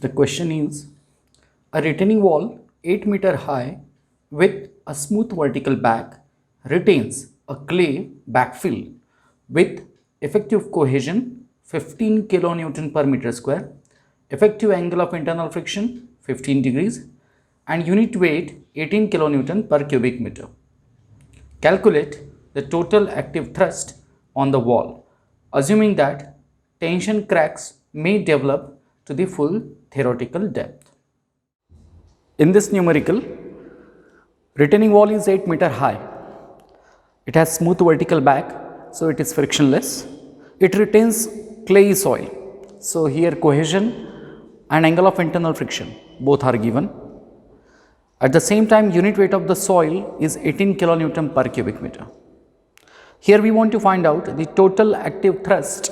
The question is, a retaining wall 8-meter high with a smooth vertical back retains a clay backfill with effective cohesion 15 kilonewton per meter square, effective angle of internal friction 15 degrees and unit weight 18 kilonewton per cubic meter. Calculate the total active thrust on the wall, assuming that tension cracks may develop to the full theoretical depth. In this numerical, retaining wall is 8-meter high. It has smooth vertical back, so it is frictionless. It retains clayey soil. So here cohesion and angle of internal friction both are given. At the same time, unit weight of the soil is 18 kilonewton per cubic meter. Here we want to find out the total active thrust,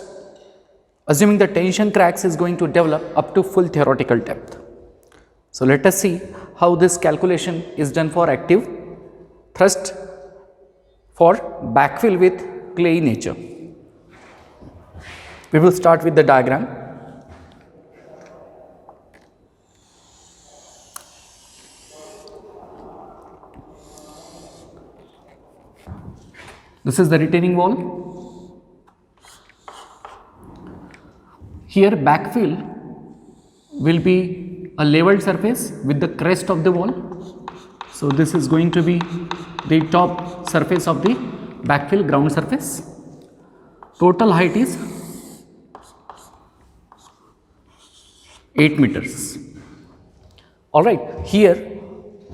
assuming the tension cracks is going to develop up to full theoretical depth. So let us see how this calculation is done for active thrust for backfill with clayey nature. We will start with the diagram. This is the retaining wall. Here backfill will be a leveled surface with the crest of the wall. So this is going to be the top surface of the backfill ground surface. Total height is 8 meters. Alright, here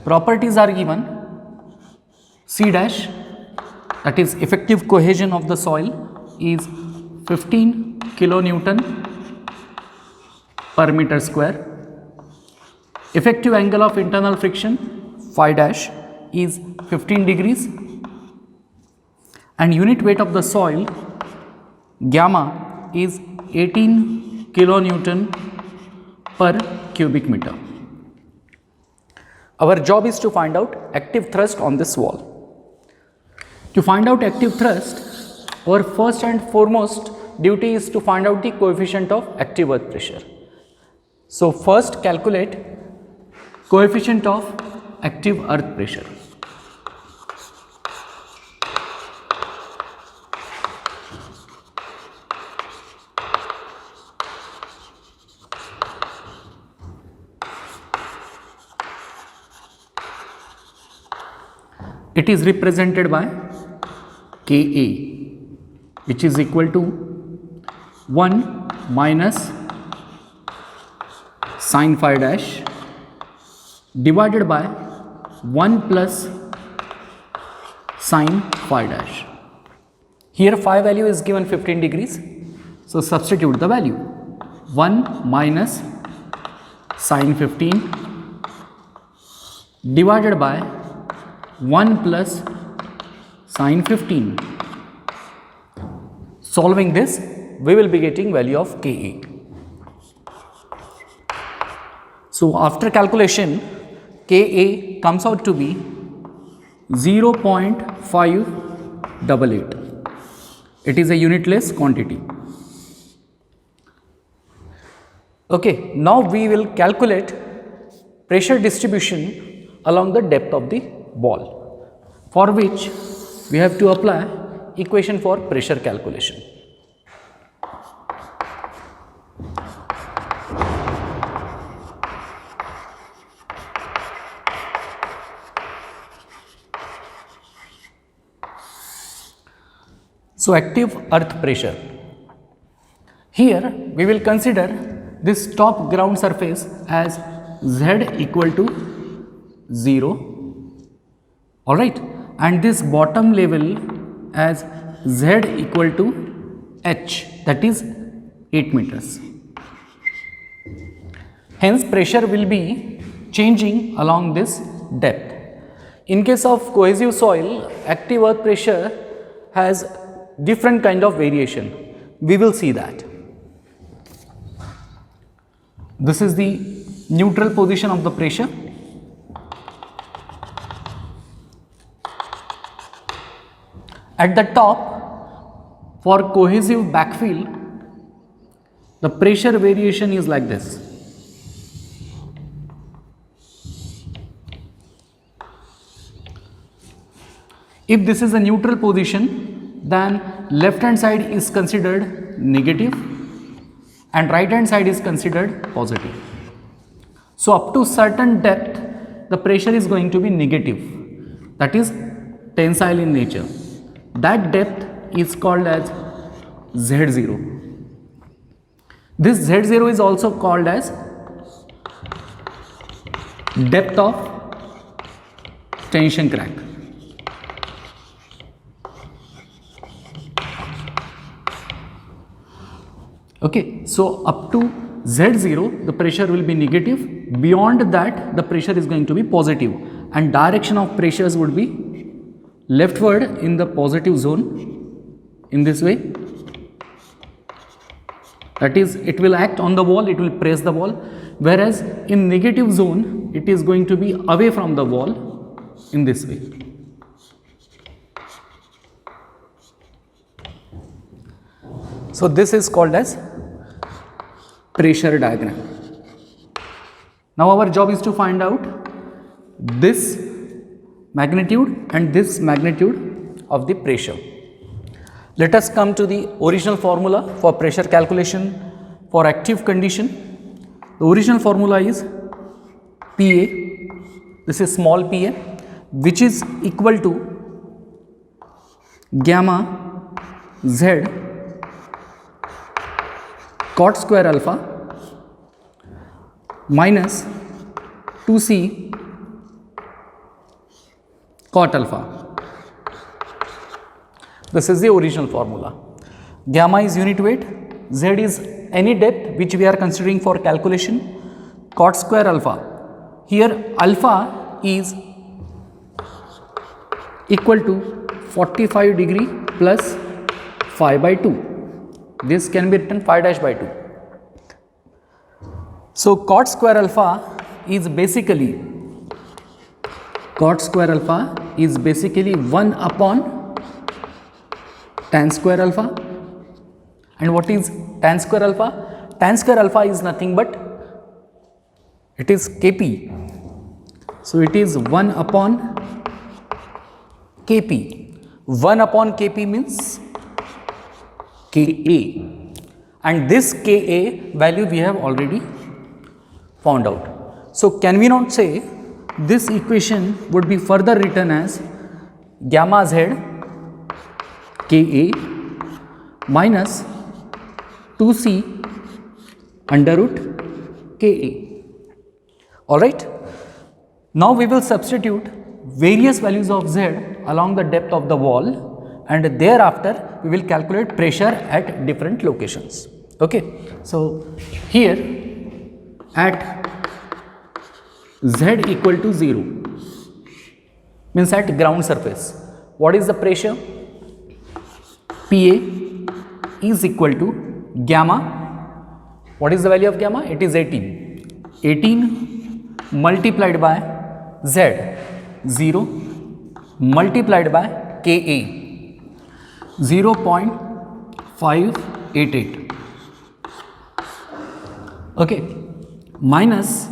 properties are given. C dash, that is effective cohesion of the soil, is 15 kilonewton per meter square. Effective angle of internal friction phi dash is 15 degrees and unit weight of the soil gamma is 18 kilonewton per cubic meter. Our job is to find out active thrust on this wall. To find out active thrust, our first and foremost duty is to find out the coefficient of active earth pressure. So first calculate coefficient of active earth pressure. It is represented by Ka, which is equal to 1 minus sin phi dash divided by 1 plus sin phi dash. Here phi value is given 15 degrees. So substitute the value. 1 minus sin 15 divided by 1 plus sin 15. Solving this, we will be getting value of Ka. So after calculation, Ka comes out to be 0.588. It is a unitless quantity. Okay, now we will calculate pressure distribution along the depth of the wall, for which we have to apply equation for pressure calculation. So active earth pressure. Here we will consider this top ground surface as Z equal to 0. Alright, and this bottom level as Z equal to H, that is 8 meters. Hence pressure will be changing along this depth. In case of cohesive soil, active earth pressure has different kind of variation. We will see that. This is the neutral position of the pressure. At the top, for cohesive backfill, the pressure variation is like this. If this is a neutral position, then left hand side is considered negative and right hand side is considered positive. So up to certain depth, the pressure is going to be negative, that is tensile in nature. That depth is called as Z0. This Z0 is also called as depth of tension crack. Okay, so up to Z0 the pressure will be negative, beyond that the pressure is going to be positive, and direction of pressures would be leftward in the positive zone in this way. That is, it will act on the wall, it will press the wall, whereas in negative zone it is going to be away from the wall in this way. So this is called as pressure diagram. Now our job is to find out this magnitude and this magnitude of the pressure. Let us come to the original formula for pressure calculation for active condition. The original formula is PA, this is small pa, which is equal to gamma Z cot square alpha minus 2c cot alpha. This is the original formula. Gamma is unit weight, Z is any depth which we are considering for calculation, cot square alpha. Here alpha is equal to 45 degree plus phi by 2. This can be written phi dash by 2. So cot square alpha is basically 1 upon tan square alpha. And what is tan square alpha? Tan square alpha is nothing but it is Kp. So it is 1 upon Kp. 1 upon Kp means Ka, and this Ka value we have already found out. So can we not say this equation would be further written as gamma Z Ka minus 2c under root Ka. Alright. Now we will substitute various values of Z along the depth of the wall, and thereafter we will calculate pressure at different locations. Okay. So here at Z equal to 0 means at ground surface, what is the pressure? Pa is equal to gamma. What is the value of gamma? It is 18. 18 multiplied by Z, 0 multiplied by Ka, 0.588. Okay, minus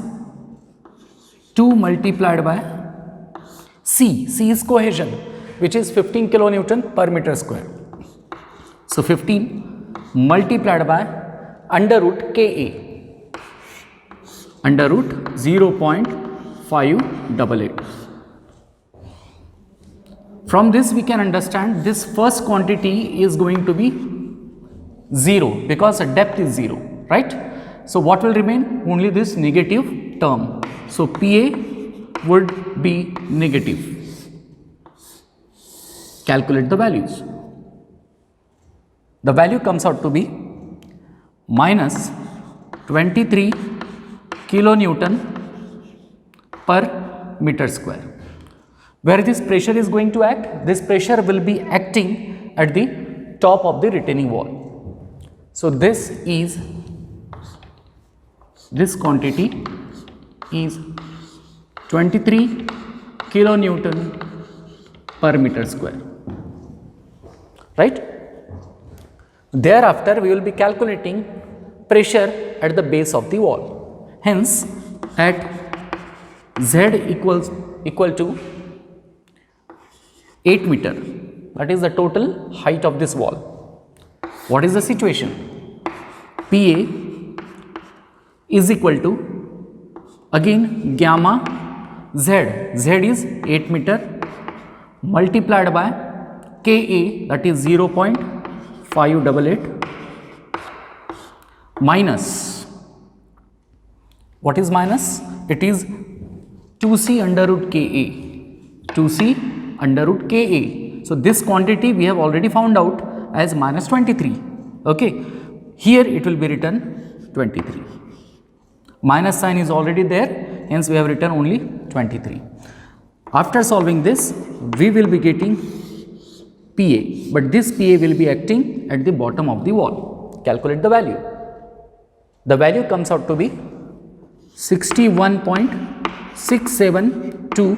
2 multiplied by C. C is cohesion, which is 15 kilonewton per meter square. So 15 multiplied by under root Ka, under root 0.588. From this we can understand this first quantity is going to be 0 because the depth is 0, right? So what will remain? Only this negative term. So Pa would be negative. Calculate the values. The value comes out to be minus 23 kilonewton per meter square. Where this pressure is going to act? This pressure will be acting at the top of the retaining wall. So this quantity is 23 kilonewton per meter square, right? Thereafter we will be calculating pressure at the base of the wall. Hence at Z equal to 8 meter, that is the total height of this wall. What is the situation? PA is equal to, again, gamma Z, Z is 8 meter, multiplied by KA, that is 0.588, minus, what is minus? It is 2C under root KA, 2C under root KA. So this quantity we have already found out as minus 23. Okay, here it will be written 23. Minus sign is already there, hence we have written only 23. After solving this, we will be getting PA, but this PA will be acting at the bottom of the wall. Calculate the value. The value comes out to be 61.672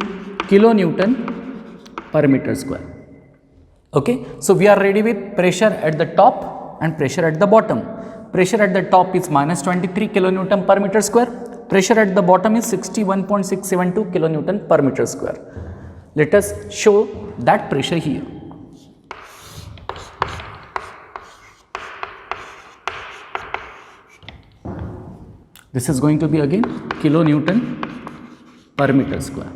kilonewton per meter square. Okay, so we are ready with pressure at the top and pressure at the bottom. Pressure at the top is minus 23 kilonewton per meter square. Pressure at the bottom is 61.672 kilonewton per meter square. Let us show that pressure here. This is going to be again kilonewton per meter square.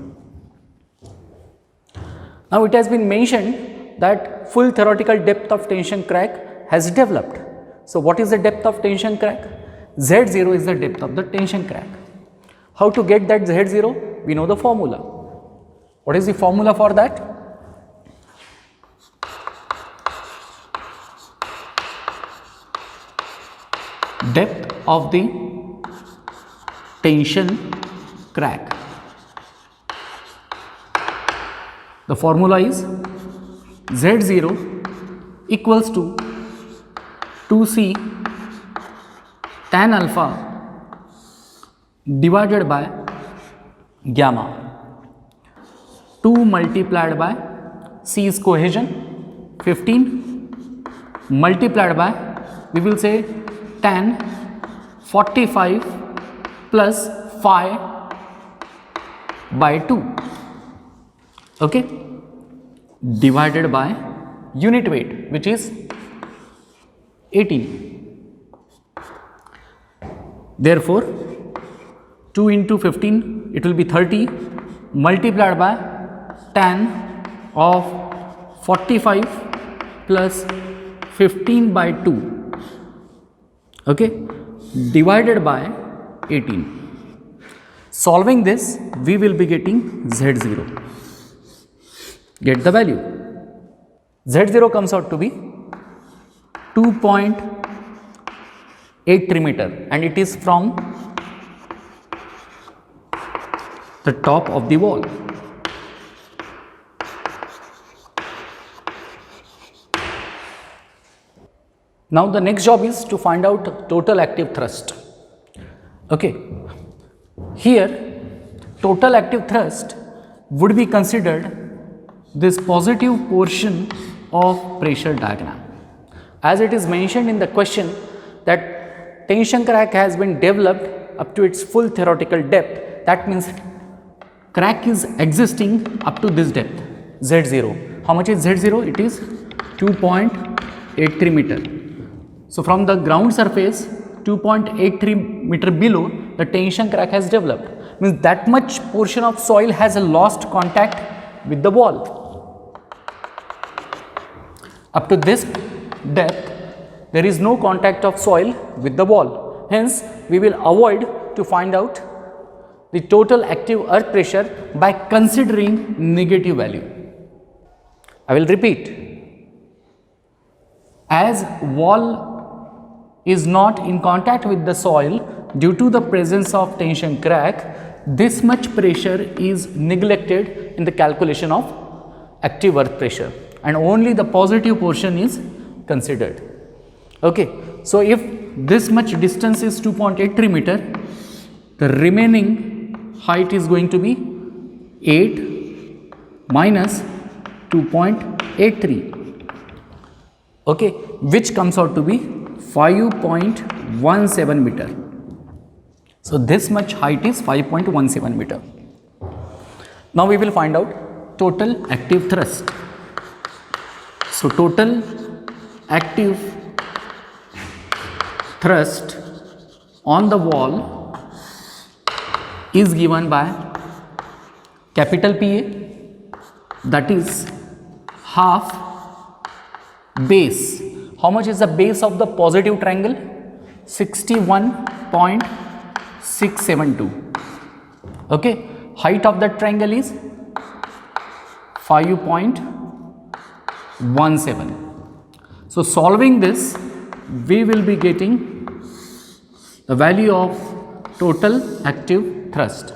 Now it has been mentioned that full theoretical depth of tension crack has developed. So what is the depth of tension crack? Z0 is the depth of the tension crack. How to get that Z0? We know the formula. What is the formula for that? Depth of the tension crack. The formula is Z0 equals to 2C tan alpha divided by gamma. 2 multiplied by C is cohesion, 15 multiplied by, we will say, tan 45 plus phi by 2, okay, divided by unit weight, which is 18. Therefore 2 into 15, it will be 30, multiplied by tan of 45 plus 15 by 2, okay, divided by 18. Solving this, we will be getting Z0. Get the value. Z0 comes out to be 2.83 meter, and it is from the top of the wall. Now the next job is to find out total active thrust. Okay, here total active thrust would be considered this positive portion of pressure diagram. As it is mentioned in the question that tension crack has been developed up to its full theoretical depth, that means crack is existing up to this depth, Z0. How much is Z0? It is 2.83 meter. So from the ground surface 2.83 meter below, the tension crack has developed. Means that much portion of soil has lost contact with the wall. Up to this depth, there is no contact of soil with the wall. Hence, we will avoid to find out the total active earth pressure by considering negative value. I will repeat. As wall is not in contact with the soil due to the presence of tension crack, this much pressure is neglected in the calculation of active earth pressure, and only the positive portion is considered. Okay, so if this much distance is 2.83 meter, the remaining height is going to be 8 minus 2.83, okay, which comes out to be 5.17 meter. So this much height is 5.17 meter. Now we will find out total active thrust. So total active thrust on the wall is given by capital PA, that is half base. How much is the base of the positive triangle? 61.672. Okay, height of that triangle is 5.17. So solving this, we will be getting the value of total active thrust.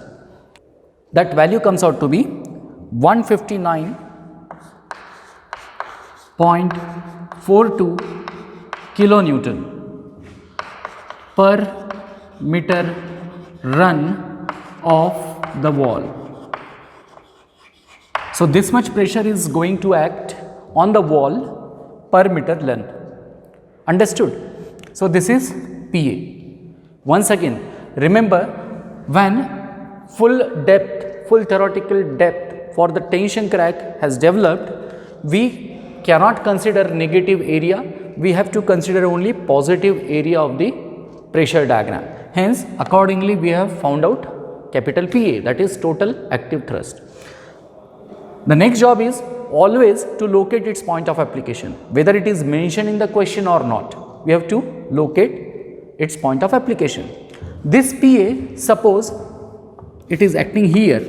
That value comes out to be 159.42 kilonewton per meter run of the wall. So this much pressure is going to act on the wall per meter length. Understood? So this is PA. Once again, remember, when full theoretical depth for the tension crack has developed, we cannot consider negative area, we have to consider only positive area of the pressure diagram. Hence, accordingly, we have found out capital PA, that is total active thrust. The next job is always to locate its point of application, whether it is mentioned in the question or not. We have to locate its point of application. This PA, suppose it is acting here,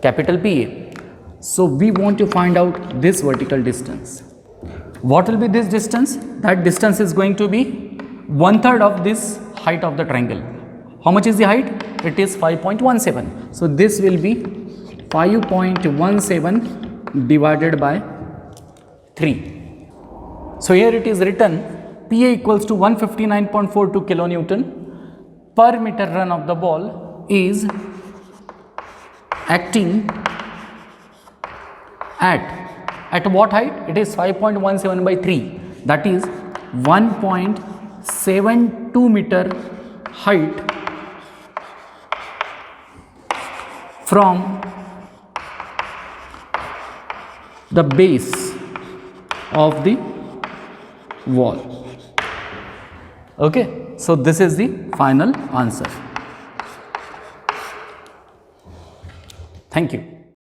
capital PA. So we want to find out this vertical distance. What will be this distance? That distance is going to be 1/3 of this height of the triangle. How much is the height? It is 5.17. So this will be 5.17 divided by 3. So here it is written PA equals to 159.42 kilonewton per meter run of the ball is acting at what height? It is 5.17 by 3, that is 1.72 meter height from the base of the wall. Okay, so this is the final answer. Thank you.